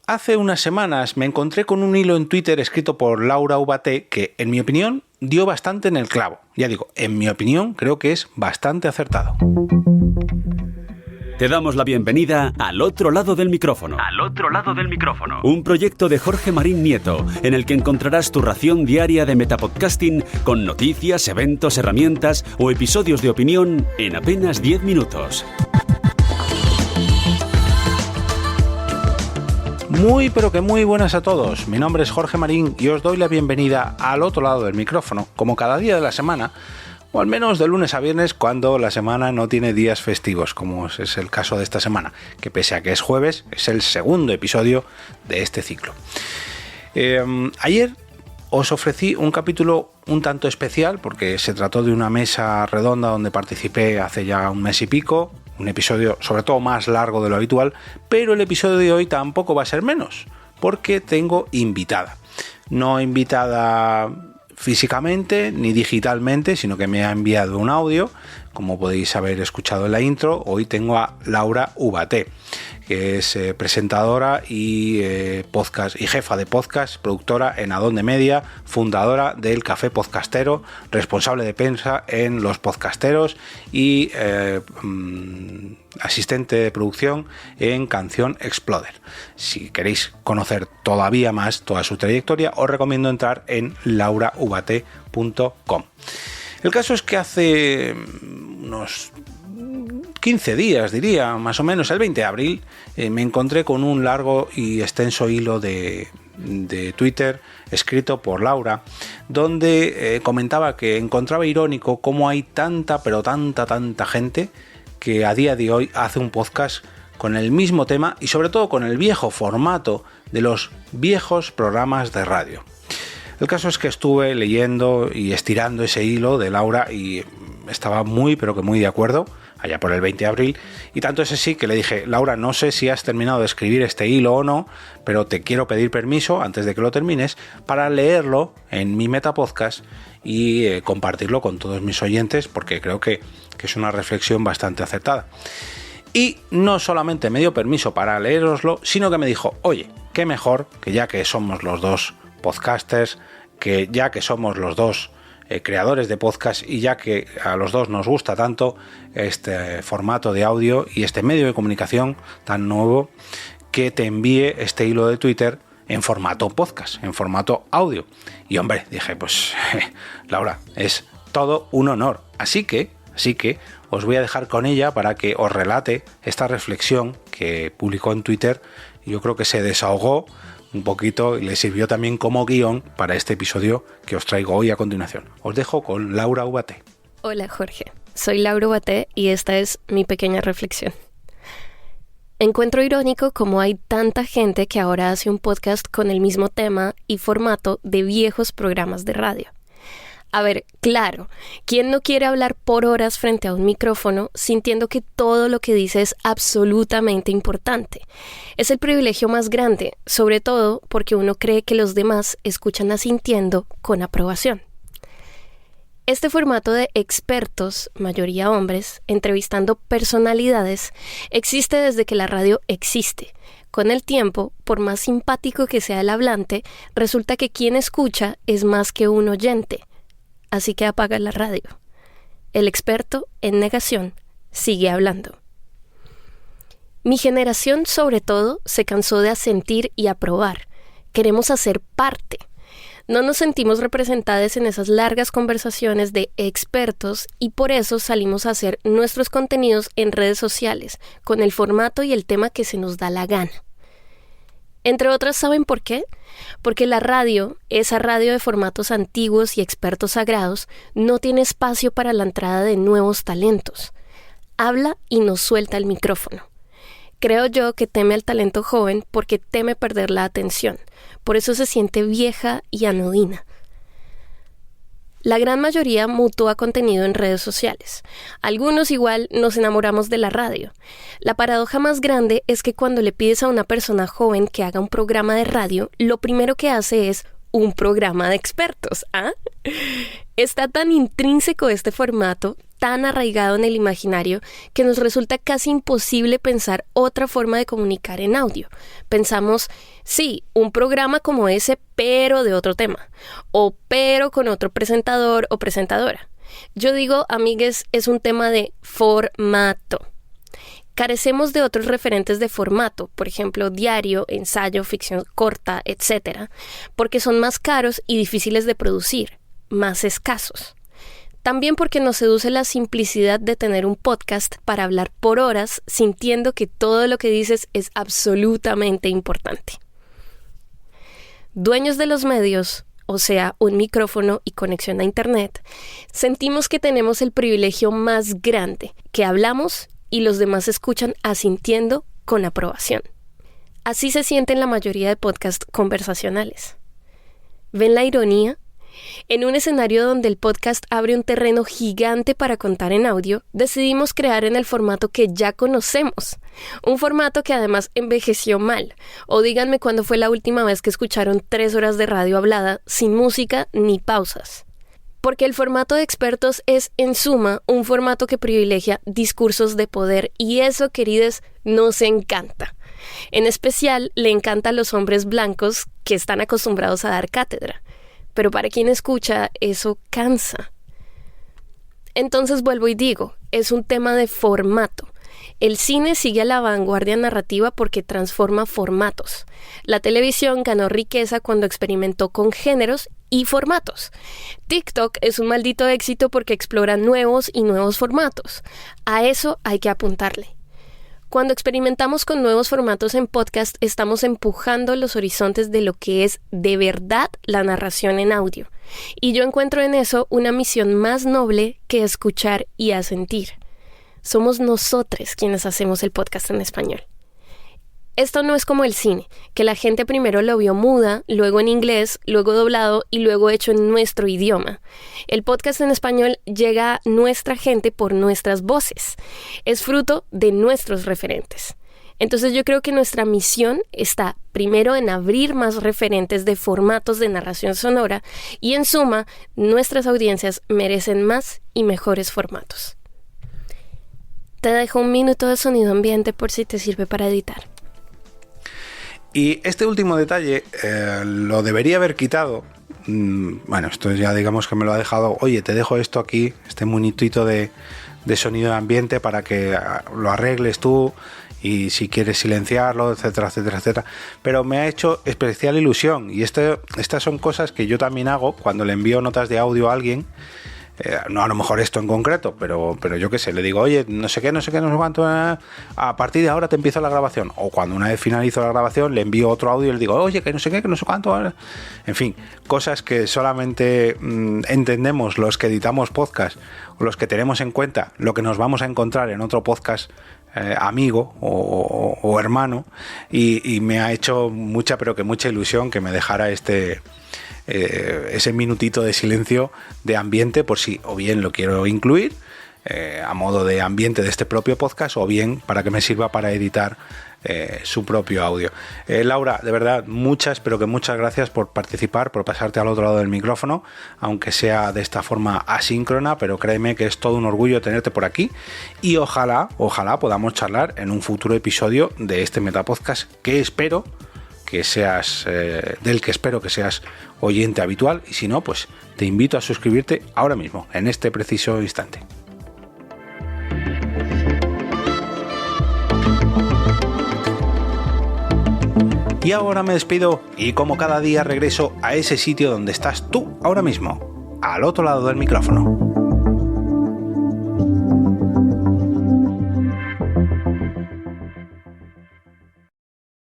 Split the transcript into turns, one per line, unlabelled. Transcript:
hace unas semanas me encontré con un hilo en Twitter escrito por Laura Ubaté que, en mi opinión, dio bastante en el clavo. Ya digo, en mi opinión, creo que es bastante acertado.
Te damos la bienvenida al otro lado del micrófono.
Al otro lado del micrófono.
Un proyecto de Jorge Marín Nieto, en el que encontrarás tu ración diaria de metapodcasting con noticias, eventos, herramientas o episodios de opinión en apenas 10 minutos.
Muy pero que muy buenas a todos. Mi nombre es Jorge Marín y os doy la bienvenida al otro lado del micrófono, como cada día de la semana, o al menos de lunes a viernes cuando la semana no tiene días festivos, como es el caso de esta semana, que pese a que es jueves, es el segundo episodio de este ciclo. Ayer os ofrecí un capítulo un tanto especial porque se trató de una mesa redonda donde participé hace ya un mes y pico, un episodio sobre todo más largo de lo habitual, pero el episodio de hoy tampoco va a ser menos, porque tengo invitada. No invitada físicamente ni digitalmente, sino que me ha enviado un audio, como podéis haber escuchado en la intro. Hoy tengo a Laura Ubaté, que es presentadora y podcast y jefa de podcast, productora en Adonde Media, fundadora del Café Podcastero, responsable de prensa en Los Podcasteros y asistente de producción en Canción Exploder. Si queréis conocer todavía más toda su trayectoria, os recomiendo entrar en lauraubate.com. El caso es que hace unos 15 días, diría, más o menos, el 20 de abril, me encontré con un largo y extenso hilo de Twitter escrito por Laura, donde comentaba que encontraba irónico cómo hay tanta gente que a día de hoy hace un podcast con el mismo tema y sobre todo con el viejo formato de los viejos programas de radio. El caso es que estuve leyendo y estirando ese hilo de Laura y estaba muy pero que muy de acuerdo, allá por el 20 de abril, y tanto es así que le dije: Laura, no sé si has terminado de escribir este hilo o no, pero te quiero pedir permiso antes de que lo termines para leerlo en mi Metapodcast y compartirlo con todos mis oyentes, porque creo que es una reflexión bastante acertada. Y no solamente me dio permiso para leeroslo, sino que me dijo: oye, qué mejor que ya que somos los dos podcasters, que ya que somos los dos creadores de podcast y ya que a los dos nos gusta tanto este formato de audio y este medio de comunicación tan nuevo, que te envíe este hilo de Twitter en formato podcast, en formato audio. Y hombre, dije, pues Laura, es todo un honor. Así que os voy a dejar con ella para que os relate esta reflexión que publicó en Twitter. Yo creo que se desahogó un poquito y le sirvió también como guión para este episodio que os traigo hoy a continuación. Os dejo con Laura Ubaté.
Hola Jorge, soy Laura Ubaté y esta es mi pequeña reflexión. Encuentro irónico cómo hay tanta gente que ahora hace un podcast con el mismo tema y formato de viejos programas de radio. A ver, claro, ¿quién no quiere hablar por horas frente a un micrófono sintiendo que todo lo que dice es absolutamente importante? Es el privilegio más grande, sobre todo porque uno cree que los demás escuchan asintiendo con aprobación. Este formato de expertos, mayoría hombres, entrevistando personalidades, existe desde que la radio existe. Con el tiempo, por más simpático que sea el hablante, resulta que quien escucha es más que un oyente. Así que apaga la radio. El experto, en negación, sigue hablando. Mi generación, sobre todo, se cansó de asentir y aprobar. Queremos hacer parte. No nos sentimos representadas en esas largas conversaciones de expertos y por eso salimos a hacer nuestros contenidos en redes sociales, con el formato y el tema que se nos da la gana. Entre otras, ¿saben por qué? Porque la radio, esa radio de formatos antiguos y expertos sagrados, no tiene espacio para la entrada de nuevos talentos. Habla y nos suelta el micrófono. Creo yo que teme al talento joven porque teme perder la atención. Por eso se siente vieja y anodina. La gran mayoría mutúa contenido en redes sociales. Algunos igual nos enamoramos de la radio. La paradoja más grande es que cuando le pides a una persona joven que haga un programa de radio, lo primero que hace es un programa de expertos, ¿ah? Está tan intrínseco este formato, tan arraigado en el imaginario, que nos resulta casi imposible pensar otra forma de comunicar en audio. Pensamos, sí, un programa como ese, pero de otro tema, o pero con otro presentador o presentadora. Yo digo, amigues, es un tema de formato. Carecemos de otros referentes de formato, por ejemplo, diario, ensayo, ficción corta, etc., porque son más caros y difíciles de producir, más escasos. También porque nos seduce la simplicidad de tener un podcast para hablar por horas, sintiendo que todo lo que dices es absolutamente importante. Dueños de los medios, o sea, un micrófono y conexión a internet, sentimos que tenemos el privilegio más grande, que hablamos y los demás escuchan asintiendo con aprobación. Así se sienten la mayoría de podcasts conversacionales. ¿Ven la ironía? En un escenario donde el podcast abre un terreno gigante para contar en audio, decidimos crear en el formato que ya conocemos. Un formato que además envejeció mal. O díganme cuándo fue la última vez que escucharon 3 horas de radio hablada sin música ni pausas. Porque el formato de expertos es, en suma, un formato que privilegia discursos de poder y eso, queridos, nos encanta. En especial, le encanta a los hombres blancos que están acostumbrados a dar cátedra. Pero para quien escucha, eso cansa. Entonces vuelvo y digo, es un tema de formato. El cine sigue a la vanguardia narrativa porque transforma formatos. La televisión ganó riqueza cuando experimentó con géneros y formatos. TikTok es un maldito éxito porque explora nuevos y nuevos formatos. A eso hay que apuntarle. Cuando experimentamos con nuevos formatos en podcast, estamos empujando los horizontes de lo que es de verdad la narración en audio. Y yo encuentro en eso una misión más noble que escuchar y asentir. Somos nosotros quienes hacemos el podcast en español. Esto no es como el cine, que la gente primero lo vio muda, luego en inglés, luego doblado y luego hecho en nuestro idioma. El podcast en español llega a nuestra gente por nuestras voces. Es fruto de nuestros referentes. Entonces yo creo que nuestra misión está primero en abrir más referentes de formatos de narración sonora y en suma, nuestras audiencias merecen más y mejores formatos. Te dejo un minuto de sonido ambiente por si te sirve para editar.
Y este último detalle lo debería haber quitado. Bueno, esto ya digamos que me lo ha dejado. Oye, te dejo esto aquí, este minutito de sonido de ambiente para que lo arregles tú y si quieres silenciarlo, etcétera, etcétera, etcétera. Pero me ha hecho especial ilusión y estas son cosas que yo también hago cuando le envío notas de audio a alguien. No a lo mejor esto en concreto, pero yo qué sé, le digo, oye, no sé cuánto, a partir de ahora te empiezo la grabación. O cuando una vez finalizo la grabación, le envío otro audio y le digo, oye, que no sé qué, que no sé cuánto. En fin, cosas que solamente entendemos los que editamos podcast o los que tenemos en cuenta lo que nos vamos a encontrar en otro podcast amigo o hermano. Y me ha hecho mucha ilusión que me dejara ese minutito de silencio de ambiente por si o bien lo quiero incluir a modo de ambiente de este propio podcast o bien para que me sirva para editar su propio audio. Laura, de verdad, muchas gracias por participar, por pasarte al otro lado del micrófono, aunque sea de esta forma asíncrona, pero créeme que es todo un orgullo tenerte por aquí y ojalá podamos charlar en un futuro episodio de este Metapodcast que espero que seas oyente habitual y si no, pues te invito a suscribirte ahora mismo, en este preciso instante. Y ahora me despido y como cada día regreso a ese sitio donde estás tú ahora mismo, al otro lado del micrófono.